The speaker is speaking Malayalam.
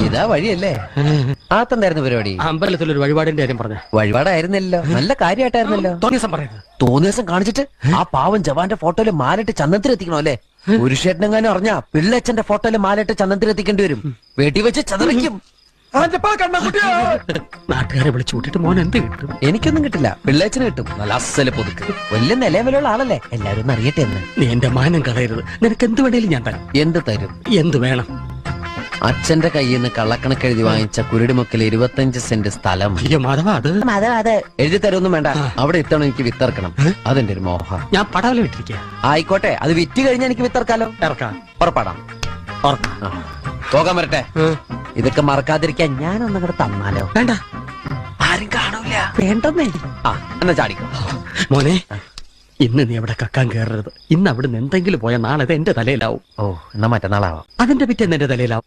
ഇതാ വഴിയല്ലേ? ആത്തെന്തായിരുന്നു പരിപാടി? അമ്പലത്തിലൊരു വഴിപാടിന്റെ കാര്യം പറഞ്ഞ. വഴിപാടായിരുന്നല്ലോ, നല്ല കാര്യമായിട്ടായിരുന്നല്ലോ. തോന്നിയ ദിവസം കാണിച്ചിട്ട് ആ പാവം ജവാന്റെ ഫോട്ടോയില് മാലിട്ട് ചന്ദനത്തിലെത്തിക്കണോ അല്ലേ? പുരുഷേട്ടനെങ്ങാനും അറിഞ്ഞാ പിള്ളച്ചന്റെ ഫോട്ടോയില് മാലിട്ട് ചന്ദനത്തിലെത്തിക്കേണ്ടി വരും. വീട്ടിൽ വെച്ച് ചതറിക്കും. നാട്ടുകാരെ വിളിച്ചു കൂട്ടിട്ട് മോൻ എന്ത് കിട്ടും? എനിക്കൊന്നും കിട്ടില്ല, പിള്ളേച്ചന് കിട്ടും. നല്ല അസല് പൊതുക്ക്, വലിയ നിലവിലുള്ള ആളല്ലേ, എല്ലാരും ഒന്ന് അറിയട്ടെ എന്ന്. നീ എന്റെ മാനം കളയരുത്. നിനക്ക് എന്ത് വേണേലും ഞാൻ തരാം. എന്ത് തരും? എന്ത് വേണം? അച്ഛന്റെ കയ്യിൽ നിന്ന് കള്ളക്കണക്കെഴുതി വാങ്ങിച്ച കുരുടിമുക്കിൽ 25 സെന്റ് സ്ഥലം. മാധവ, അത് എഴുതി തരുമൊന്നും വേണ്ട. അവിടെ ഇത്തവണ എനിക്ക് വിത്തറക്കണം, അതെന്റെ ഒരു മോഹം. ഞാൻ പടവല വിട്ടിരിക്കുക. ആയിക്കോട്ടെ, അത് വിറ്റ് കഴിഞ്ഞാൽ എനിക്ക് വിത്തറക്കാലോ. ഇറക്കാം, പുറപ്പെടാം. പോകാൻ വരട്ടെ. ഇതൊക്കെ മറക്കാതിരിക്കാൻ ഞാനൊന്നും കൂടെ തന്നാലോ? വേണ്ട, ആരും കാണൂല. വേണ്ടെന്നേ. എന്നാ ചാടിക്കോ മോനെ. ഇന്ന് നീ അവിടെ കക്കാൻ കയറരുത്. ഇന്ന് അവിടുന്ന് എന്തെങ്കിലും പോയാൽ നാളെ എന്റെ തലയിലാവും. ഓ, എന്നാ മറ്റന്നാളാവാം. അതിന്റെ പിറ്റേന്ന് എന്റെ തലയിലാവും.